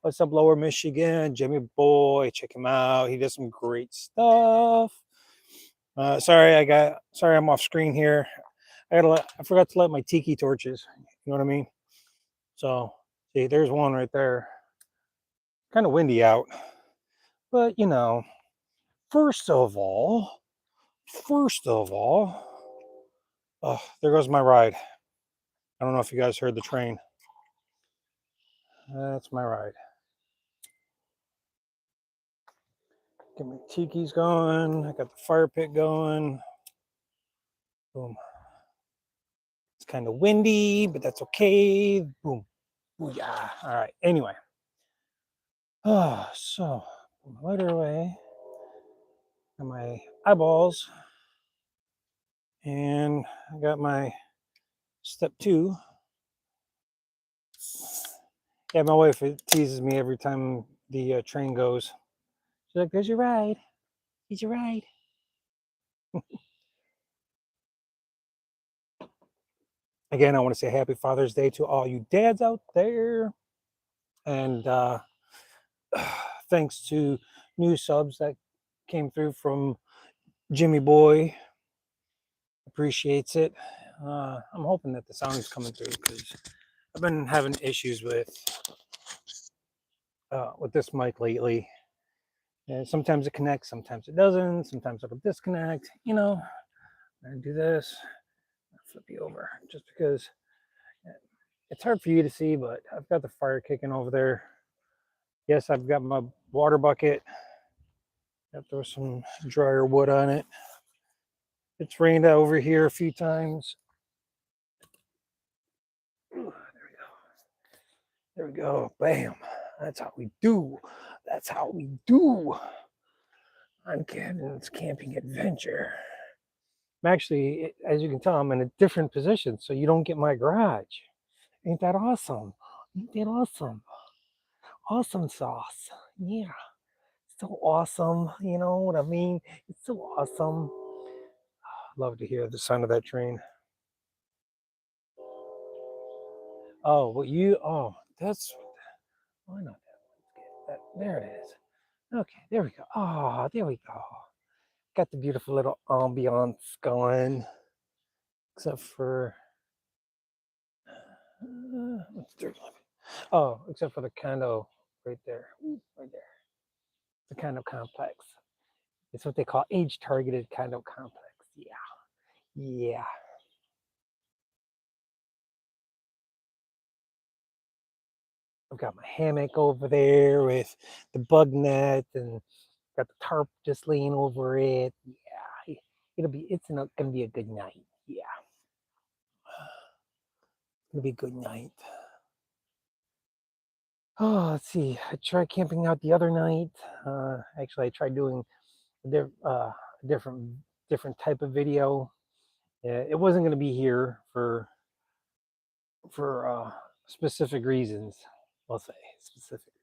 What's up, Lower Michigan? Jimmy Boy, check him out. He does some great stuff. Sorry, I'm off screen here. I forgot to light my tiki torches. You know what I mean? So, see, there's one right there. Kind of windy out, but first of all, oh, there goes my ride. I don't know if you guys heard the train. That's my ride. Get my tikis going. I got the fire pit going. Boom. It's kind of windy, but that's okay. Boom. Booyah. All right. Anyway. So put my lighter away. Got my eyeballs. And I got my step 2. Yeah, my wife teases me every time the train goes. She's like, "There's your ride. Here's your ride." Again, I want to say Happy Father's Day to all you dads out there. And thanks to new subs that came through from Jimmy Boy. Appreciates it. I'm hoping that the sound is coming through because I've been having issues with this mic lately. And sometimes it connects, sometimes it doesn't, sometimes it'll disconnect. I'm gonna do this. I'll flip you over just because it's hard for you to see, but I've got the fire kicking over there. Yes, I've got my water bucket. Got throw some drier wood on it. It's rained over here a few times. Ooh, there we go. Bam. That's how we do. That's how we do on Camden's Camping Adventure. I'm actually, as you can tell, I'm in a different position, so you don't get my garage. Ain't that awesome? Ain't that awesome? Awesome sauce. Yeah. So awesome. You know what I mean? It's so awesome. Love to hear the sound of that train. Oh, that's, why not that? There it is. Okay, there we go. Oh, there we go. Got the beautiful little ambiance going. Except for, except for the condo right there. Right there. The condo complex. It's what they call age-targeted condo complex. Yeah. Yeah. I've got my hammock over there with the bug net and got the tarp just laying over it. Yeah. It's gonna be a good night. Yeah. It's gonna be a good night. Oh, let's see. I tried camping out the other night. Actually, I tried doing a different type of video. It wasn't going to be here for specific reasons. I'll say specific.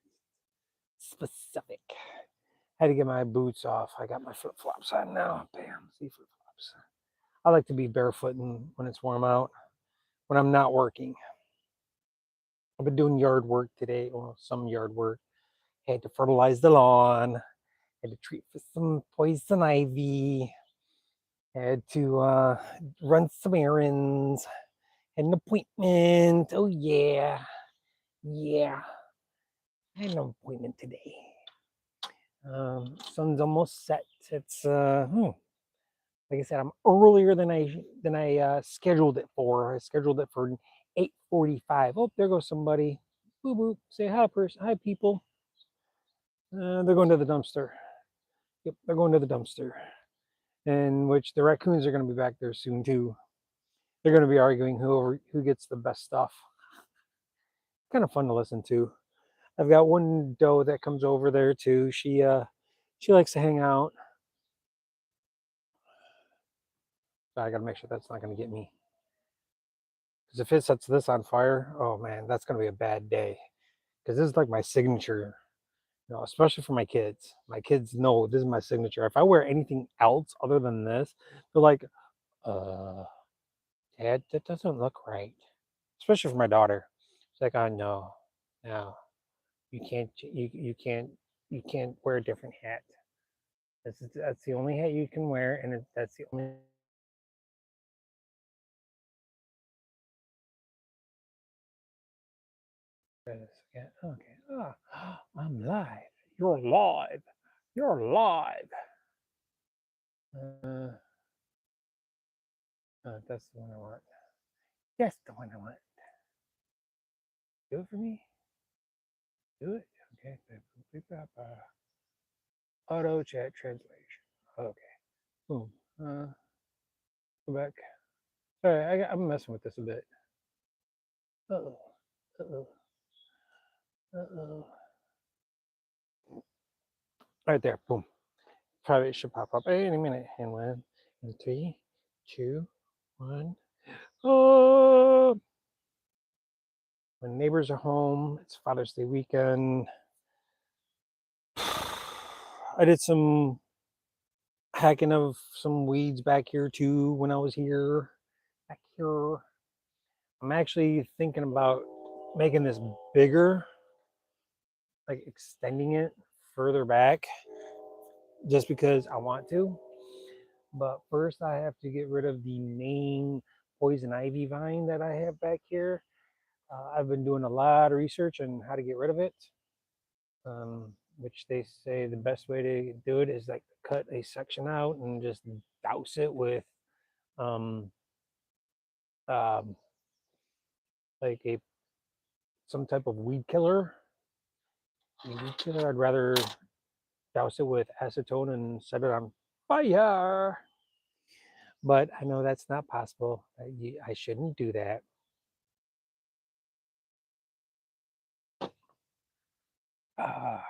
Had to get my boots off. I got my flip flops on now. Bam, see flip flops. I like to be barefoot when it's warm out. When I'm not working, I've been doing yard work today. Well, some yard work. Had to fertilize the lawn. Had to treat for some poison ivy. Had to run some errands. Had an appointment. Oh yeah. Yeah. I had an appointment today. Sun's almost set. It's like I said, I'm earlier than I scheduled it for. I scheduled it for 8:45. Oh, there goes somebody. Boo boo. Say hi, person. Hi, people. They're going to the dumpster. Yep, they're going to the dumpster. In which the raccoons are going to be back there soon too. They're going to be arguing who gets the best stuff. Kind of fun to listen to. I've got one doe that comes over there too. She likes to hang out. So I got to make sure that's not going to get me. Because if it sets this on fire, oh man, that's going to be a bad day. Because this is like my signature, especially for my kids. My kids know this is my signature. If I wear anything else other than this, they're like, Dad, that doesn't look right. Especially for my daughter. She's like, oh no. you can't wear a different hat. That's the only hat you can wear, and that's the only. Yeah, okay. I'm live. You're live. You're live. Uh, that's the one I want. That's the one I want. Do it for me. Do it. Okay. Auto chat translation. Okay. Boom. Go back. Sorry, I'm messing with this a bit. Uh-oh. Uh-oh. Uh-oh. Right there. Boom. Probably it should pop up any minute. And one, and three, two, one. Oh, when neighbors are home, it's Father's Day weekend. I did some hacking of some weeds back here too when I was here. Back here. I'm actually thinking about making this bigger, like extending it further back just because I want to. But first, I have to get rid of the main poison ivy vine that I have back here. I've been doing a lot of research on how to get rid of it, which they say the best way to do it is like cut a section out and just douse it with um, um, like a some type of weed killer. I'd rather douse it with acetone and set it on fire. But I know that's not possible. I shouldn't do that. Uh,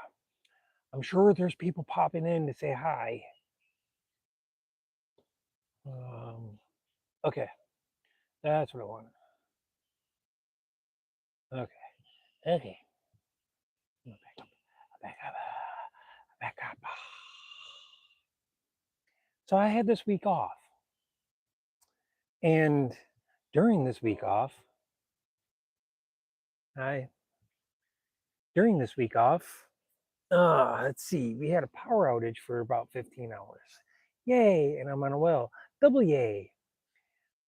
I'm sure there's people popping in to say hi. Okay, that's what I want. Okay, okay. Back up, back up, back up. So I had this week off, and during this week off, I during this week off, let's see, we had a power outage for about 15 hours. Yay! And I'm on a well, double yay.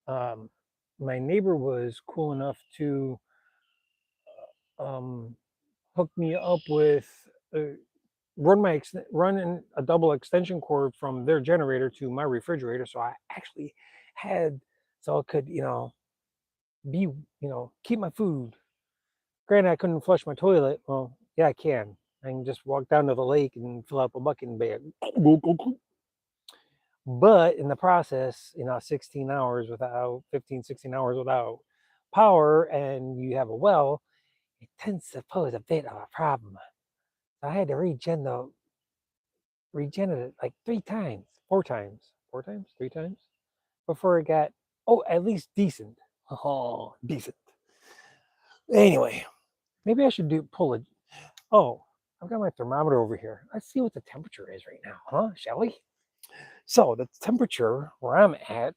Um, my neighbor was cool enough to um, hook me up with run a double extension cord from their generator to my refrigerator, so I actually had so I could be keep my food. Granted, I couldn't flush my toilet. Well, yeah, I can. I can just walk down to the lake and fill up a bucket and be like, but in the process, 16 hours without 15, 16 hours without power, and you have a well, it tends to pose a bit of a problem. So I had to regen it like 3 times, 4 times, 3 times before it got at least decent. Oh, decent. Anyway, maybe I should pull it. Oh, I've got my thermometer over here. Let's see what the temperature is right now, huh? Shall we? So the temperature where I'm at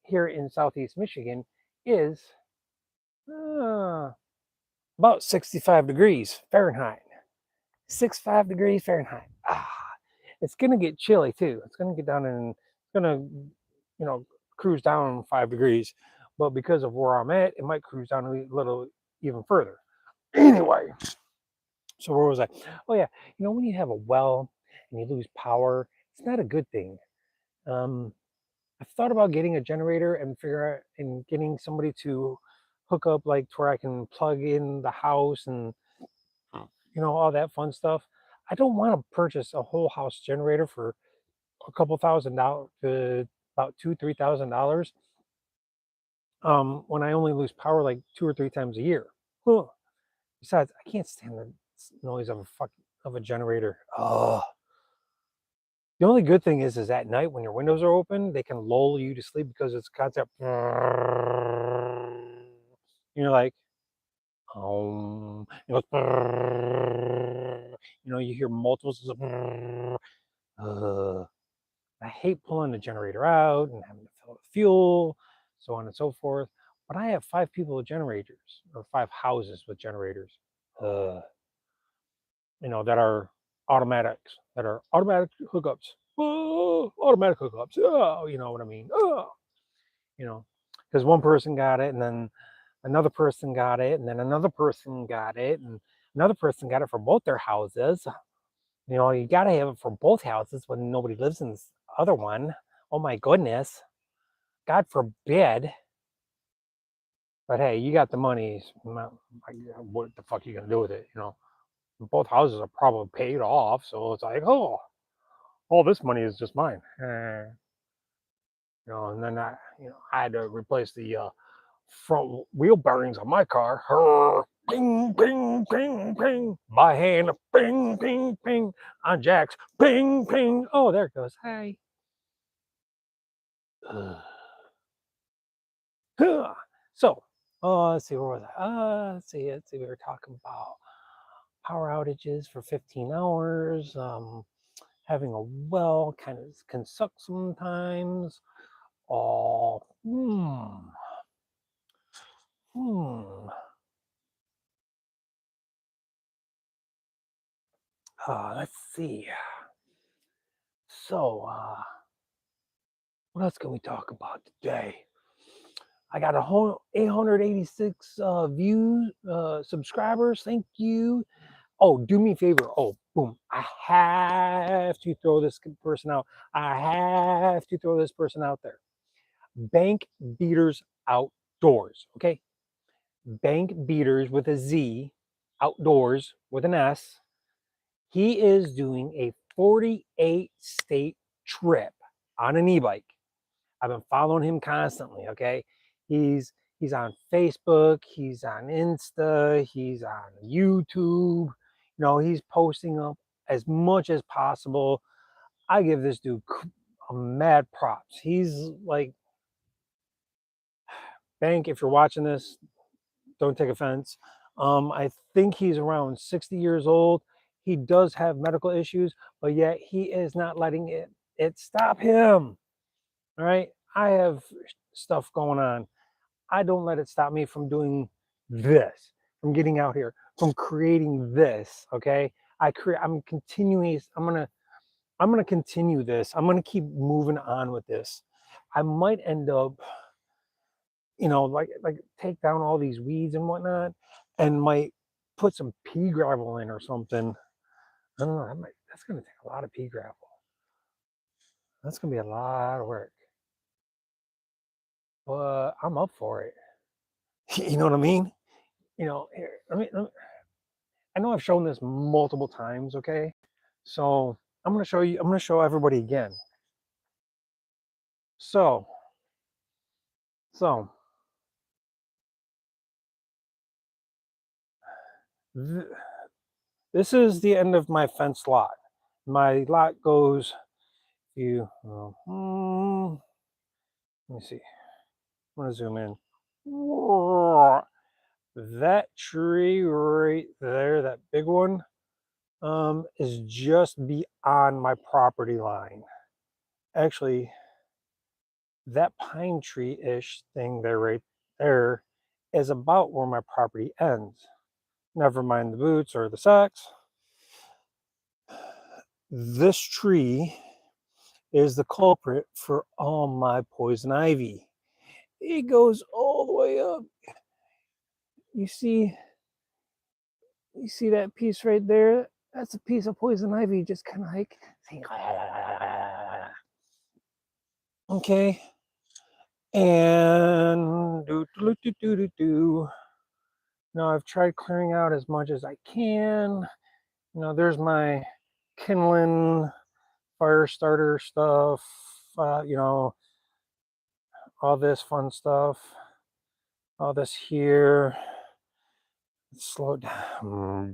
here in Southeast Michigan is uh, about 65 degrees Fahrenheit. 65 degrees Fahrenheit. It's gonna get chilly too. It's gonna get down and it's gonna, cruise down 5 degrees. But because of where I'm at, it might cruise down a little even further. Anyway, so where was I? Oh yeah, when you have a well and you lose power, it's not a good thing. Um, I've thought about getting a generator and figure out and getting somebody to hook up like to where I can plug in the house and all that fun stuff. I don't want to purchase a whole house generator for a couple $1,000s to about $2,000-3,000. When I only lose power like 2 or 3 times a year. Ugh. Besides, I can't stand the noise of a generator. Oh. The only good thing is at night when your windows are open, they can lull you to sleep because it's constant. You're like, it goes, you hear multiples of. I hate pulling the generator out and having to fill it with fuel, so on and so forth. But I have 5 people with generators, or 5 houses with generators. that are automatics, that are automatic hookups. Oh, automatic hookups. Oh, you know what I mean? Oh, you know, because one person got it, and then another person got it, and then another person got it, and another person got it for both their houses. You got to have it for both houses when nobody lives in this other one. Oh my goodness. God forbid. But hey, you got the money. What the fuck are you going to do with it? Both houses are probably paid off. So it's like, oh, all this money is just mine. And then I had to replace the front wheel bearings on my car. Ping, ping, ping, ping. By hand, ping, ping, ping. On jacks, ping, ping. Oh, there it goes. Hi. So, let's see, where was I? Let's see. We were talking about power outages for 15 hours. Having a well kind of can suck sometimes. Oh, hmm. Let's see. So, what else can we talk about today? I got a whole 886 views, subscribers. Thank you. Oh, do me a favor. Oh, boom. I have to throw this person out. I have to throw this person out there. Bank Beaters Outdoors. Okay. Bank Beaters with a Z, Outdoors with an S. He is doing a 48 state trip on an e-bike. I've been following him constantly. Okay. He's on Facebook, he's on Insta, he's on YouTube. He's posting up as much as possible. I give this dude mad props. He's like, Bank, if you're watching this, don't take offense. I think he's around 60 years old. He does have medical issues, but yet he is not letting it stop him. All right. I have stuff going on. I don't let it stop me from doing this, from getting out here, from creating this. Okay. I'm continuing. I'm gonna continue this. I'm gonna keep moving on with this. I might end up, like take down all these weeds and whatnot, and might put some pea gravel in or something. I don't know. That's gonna take a lot of pea gravel. That's gonna be a lot of work, but I'm up for it. You know what I mean? Here, I know I've shown this multiple times, okay? So I'm gonna show you. I'm gonna show everybody again. So, so th- this is the end of my fence lot. My lot goes. Let me see. I'm gonna zoom in. That tree right there, that big one, is just beyond my property line. Actually, that pine tree-ish thing there, right there, is about where my property ends. Never mind the boots or the socks. This tree is the culprit for all my poison ivy. It goes all the way up. You see, you see that piece right there? That's a piece of poison ivy just kind of like saying, okay. And now I've tried clearing out as much as I can. There's my kindling fire starter stuff, all this fun stuff, all this here. Slow down,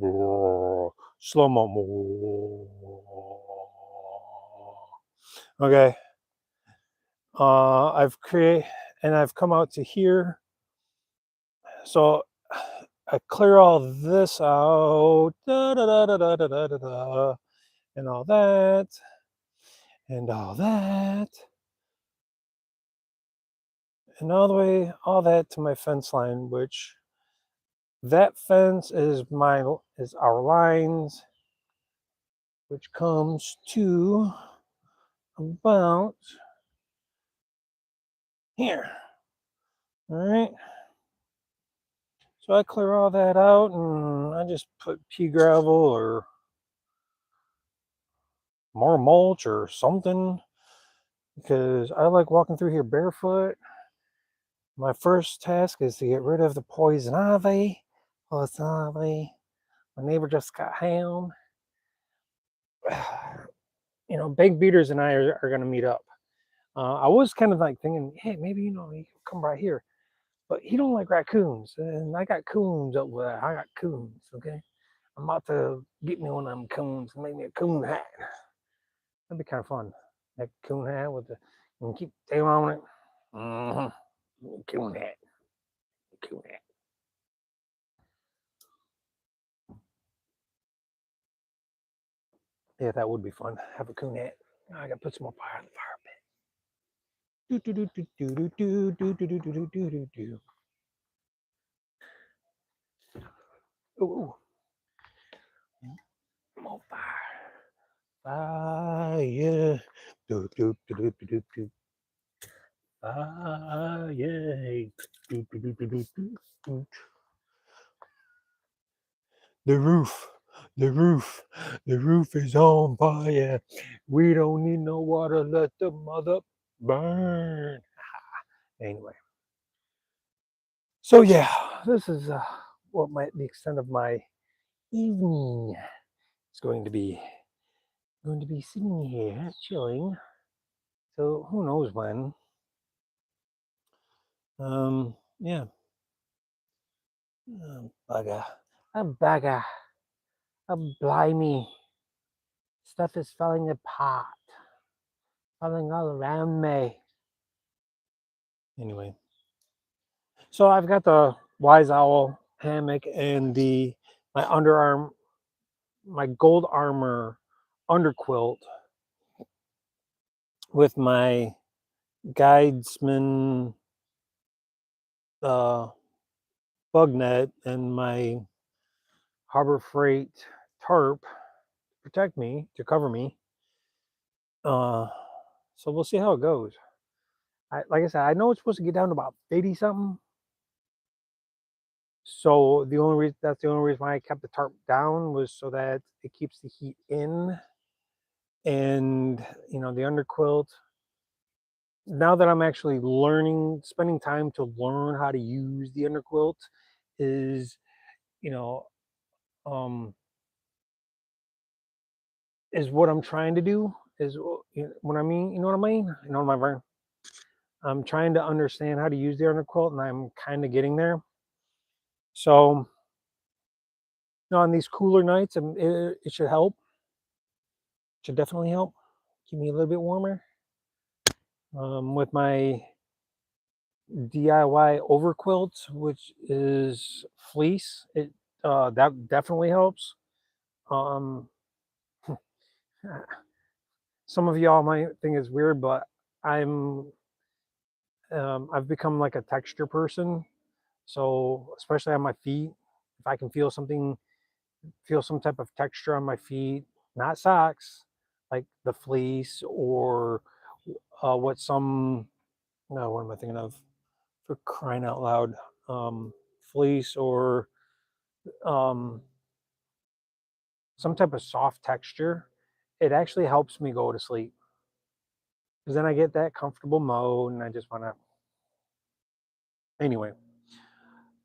slow mo. Okay. I've come out to here. So I clear all this out, and all that, and all that, and all the way, all that to my fence line, which that fence is our lines. which comes to about here. All right. So I clear all that out and I just put pea gravel or more mulch or something because I like walking through here barefoot. My first task is to get rid of the poison ivy. Poison ivy. My neighbor just got ham. You know, Big Beaters and I are going to meet up. I was kind of like thinking, hey, maybe, you know, he can come right here. But he don't like raccoons. And I got coons over there. I got coons, okay? I'm about to get me one of them coons and make me a coon hat. That'd be kind of fun. That coon hat with the, and keep tail on it. Mm-hmm. Coon hat. Coon hat. Yeah, that would be fun. Have a coon hat. I gotta put some more fire in the fire pit. Do do do do do do do do do do do do do do. Ooh, more fire. Fire. Do do do do do do do. Fire. Do do do do do do do. The roof. The roof. The roof is on fire. We don't need no water. Let the mother burn. Anyway. So yeah, this is what might the extent of my evening is going to be sitting here chilling. So who knows when? Yeah. Bugger. A bugger. A blimey. Stuff is falling apart. Falling all around me. Anyway. So I've got the Wise Owl hammock and my gold armor underquilt with my guidesman bug net and my Harbor Freight tarp to protect me, to cover me. So we'll see how it goes. Like I said, I know it's supposed to get down to about 80 something. So that's the only reason why I kept the tarp down was so that it keeps the heat in. And you know, the underquilt. Now that I'm actually spending time to learn how to use the underquilt is, you know, um, is what I'm trying to do. Is what I mean. You know what I mean? You know what I mean? I'm trying to understand how to use the underquilt, and I'm kind of getting there. So, you know, on these cooler nights, it should help. It should definitely help. Keep me a little bit warmer. With my DIY overquilt, which is fleece, that definitely helps. Um, some of y'all might think it's weird, but I've become like a texture person. So especially on my feet, if I can feel some type of texture on my feet, not socks, like the fleece or what some, no, what am I thinking of? For crying out loud, fleece or um, some type of soft texture, it actually helps me go to sleep because then I get that comfortable mode and I just want to. Anyway,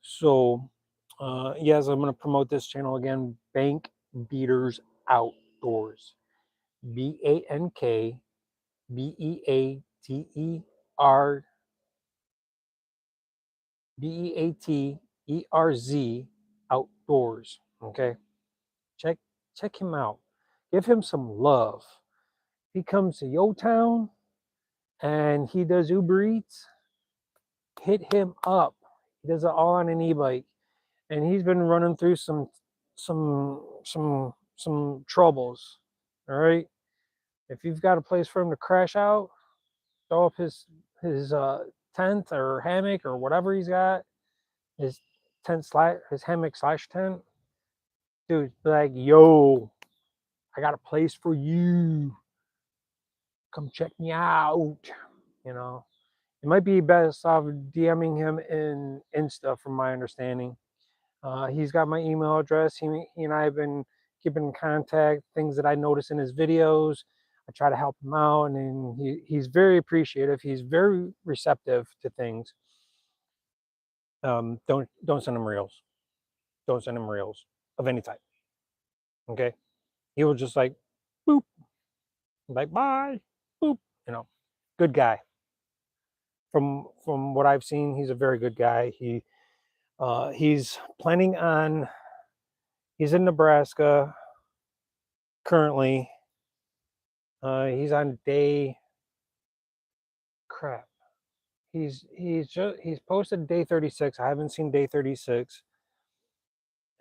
so yes, I'm going to promote this channel again. Bank Beaters Outdoors. BANKBEATER BEATERZ Outdoors. Okay, check him out. Give him some love. He comes to your town and he does Uber Eats. Hit him up. He does it all on an e-bike, and he's been running through some troubles. All right, if you've got a place for him to crash out, throw up his tent or hammock or whatever he's got, his his hammock slash tent, dude. Be like, yo, I got a place for you. Come check me out. You know, it might be best off DMing him in Insta, from my understanding. He's got my email address. He and I have been keeping in contact. Things that I notice in his videos, I try to help him out, and he's very appreciative. He's very receptive to things. Don't send him reels. Don't send him reels of any type. Okay, he will just like boop, like bye, boop. You know, good guy. From what I've seen, he's a very good guy. He's planning on. He's in Nebraska currently. He's on day crap. He's posted day 36. I haven't seen day 36,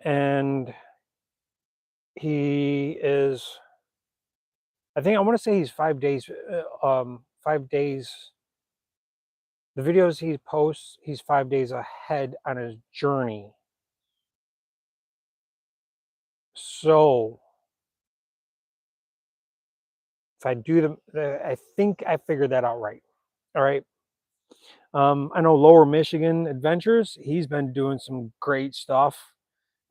and he is. I think I want to say he's 5 days. 5 days. The videos he posts, he's 5 days ahead on his journey. So if I do I think I figured that out right. All right. I know Lower Michigan Adventures. He's been doing some great stuff.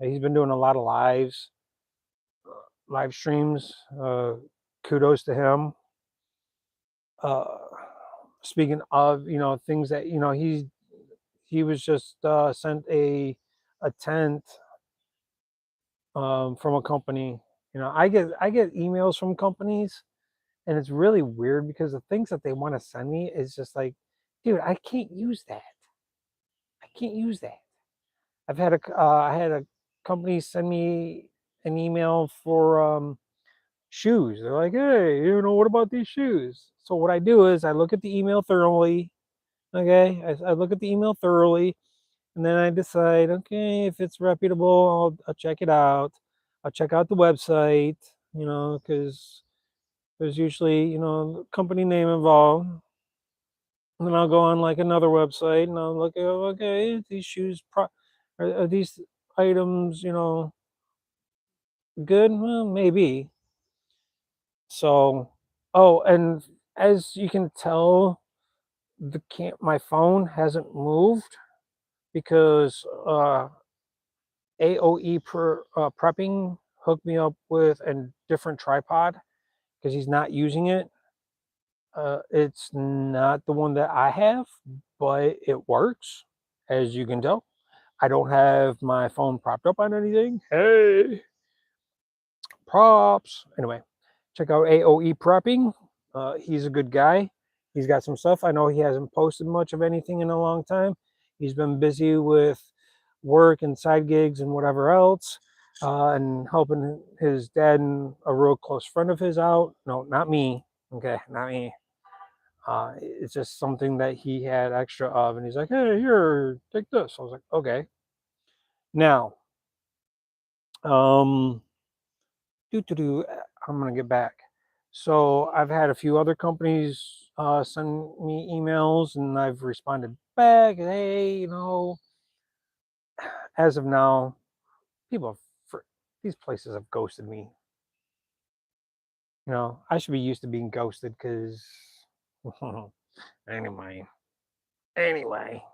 He's been doing a lot of live streams. Kudos to him. Uh, Speaking of, things that he was just sent a tent from a company. I get emails from companies, and it's really weird because the things that they want to send me is just like, dude, I can't use that. I can't use that. I had a company send me an email for shoes. They're like, hey, what about these shoes? So what I do is I look at the email thoroughly. Okay, I look at the email thoroughly, and then I decide, okay, if it's reputable, I'll check it out. I'll check out the website, because there's usually, company name involved. And then I'll go on like another website and I'll look at, okay, these shoes, are these items, good? Well, maybe. So, oh, and as you can tell, my phone hasn't moved because AOE prepping hooked me up with a different tripod because he's not using it. It's not the one that I have, but it works, as you can tell. I don't have my phone propped up on anything. Hey, props. Anyway, check out AOE Prepping. He's a good guy. He's got some stuff. I know he hasn't posted much of anything in a long time. He's been busy with work and side gigs and whatever else, and helping his dad and a real close friend of his out. No, not me. Okay, not me. It's just something that he had extra of, and he's like, "Hey, here, take this." I was like, "Okay." Now, um, I'm gonna get back. So I've had a few other companies send me emails, and I've responded back. Hey, as of now, people for these places have ghosted me. I should be used to being ghosted because anyway, anyway.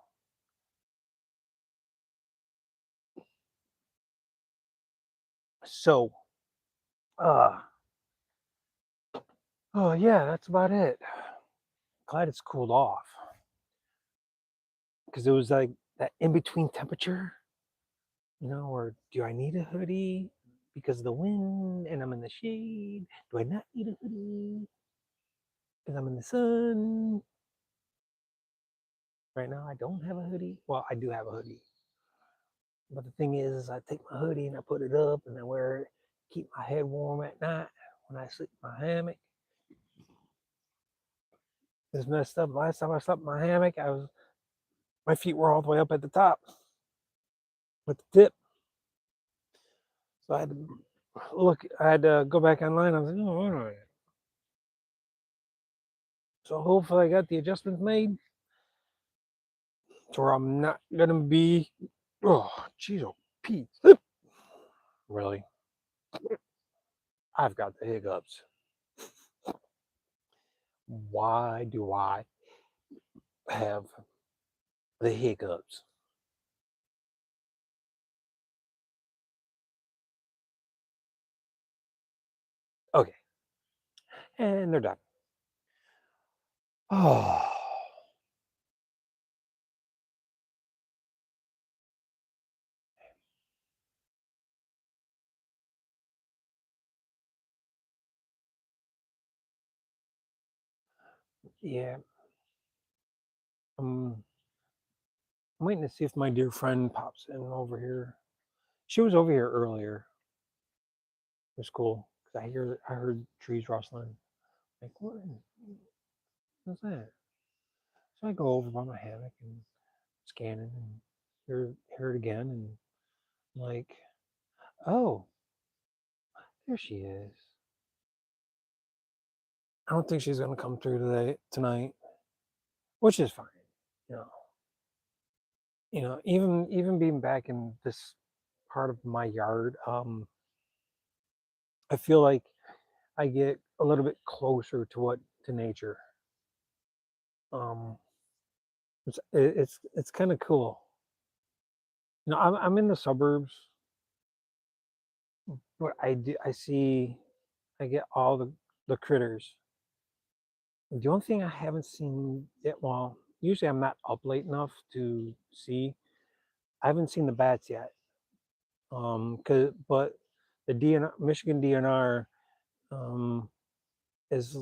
So, uh, oh yeah, that's about it. Glad it's cooled off because it was like that in between temperature, or do I need a hoodie because of the wind and I'm in the shade? Do I not need a hoodie because I'm in the sun? Right now, I don't have a hoodie. Well, I do have a hoodie. But the thing is I take my hoodie and I put it up and I wear it, keep my head warm at night when I sleep in my hammock. It's messed up. Last time I slept in my hammock, my feet were all the way up at the top with the tip. So I had to go back online. I was like, oh, all right. So hopefully I got the adjustments made to where I'm not gonna be, oh jeez, oh Pete. Really? I've got the hiccups. Why do I have the hiccups? Okay, and they're done. Oh, yeah. Um, I'm waiting to see if my dear friend pops in over here. She was over here earlier. It was cool because I heard trees rustling. Like, what's that? So I go over by my hammock and scanning and hear it again, and I'm like, oh, there she is. I don't think she's gonna come through tonight, which is fine. You know, even being back in this part of my yard, I feel like I get a little bit closer to nature. Um, it's kind of cool. I'm in the suburbs, but I get all the critters. The only thing I haven't seen yet, well, usually I'm not up late enough to see. I haven't seen the bats yet. But the Michigan DNR um is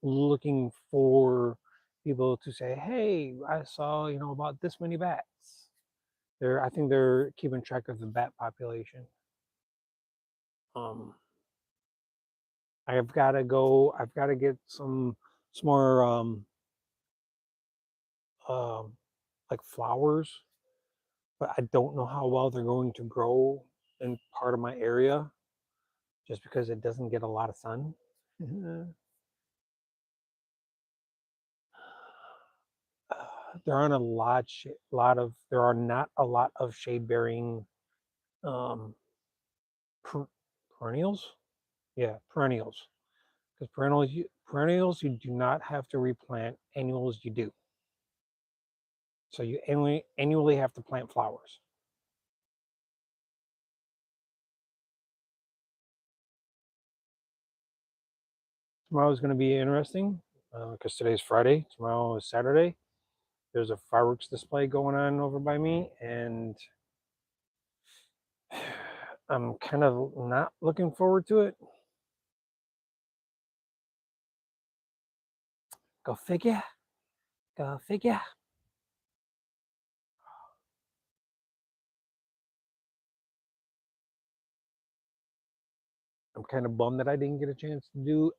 looking for people to say, "Hey, I saw about this many bats." I think they're keeping track of the bat population. Um, I've got to go. I've got to get some more um like flowers, but I don't know how well they're going to grow in part of my area just because it doesn't get a lot of sun. There aren't a there are not a lot of shade bearing um, per, perennials. Yeah, perennials. Because perennials you do not have to replant. Annuals you do. So you annually have to plant flowers. Tomorrow is going to be interesting because today's Friday. Tomorrow is Saturday. There's a fireworks display going on over by me, and I'm kind of not looking forward to it. Go figure. Go figure. I'm kind of bummed that I didn't get a chance to do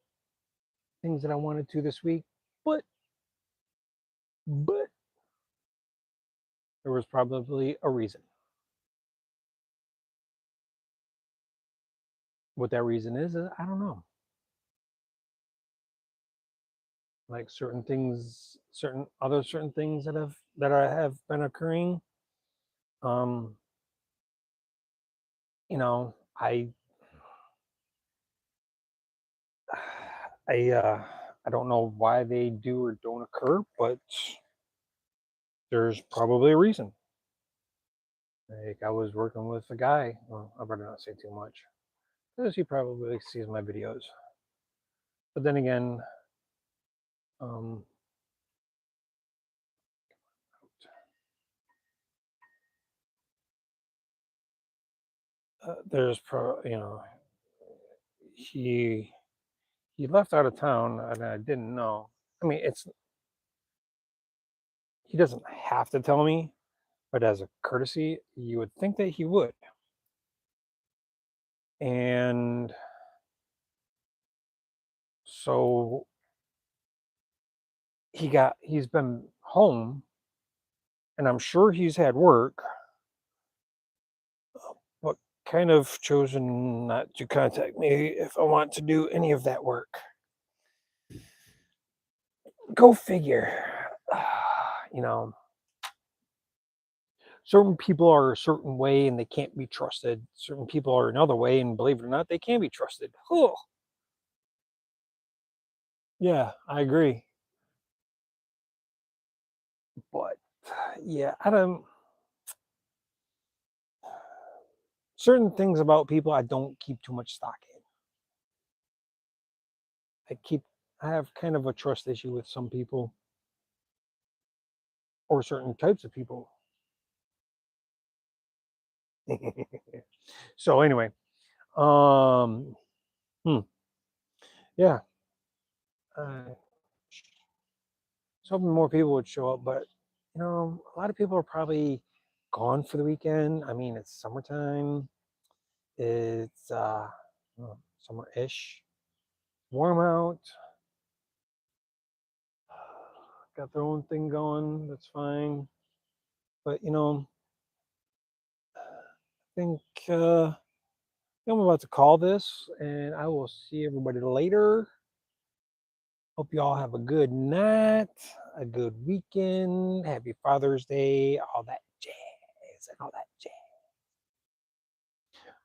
things that I wanted to this week, but but there was probably a reason. What that reason is I don't know. Like certain things that have been occurring. Um, you know, I don't know why they do or don't occur, but there's probably a reason. Like I was working with a guy. Well, I better not say too much because he probably sees my videos. But then again, um, there's he he left out of town and I didn't know. I mean, it's he doesn't have to tell me, but as a courtesy, you would think that he would. And so he's been home and I'm sure he's had work, but kind of chosen not to contact me if I want to do any of that work. Go figure. You know, certain people are a certain way and they can't be trusted. Certain people are another way, and believe it or not, they can be trusted. Oh. Yeah, I agree. But yeah, I don't certain things about people I don't keep too much stock in. I keep I have kind of a trust issue with some people or certain types of people. So anyway, um, hmm, yeah, I was hoping more people would show up, but a lot of people are probably gone for the weekend. I mean, it's summertime. It's summer-ish, warm out. Got their own thing going. That's fine. But I think I'm about to call this, and I will see everybody later. Hope you all have a good night, a good weekend, happy Father's Day, all that jazz and all that jazz.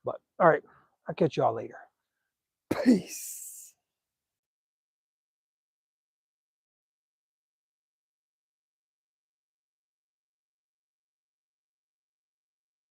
But all right, I'll catch you all later. Peace.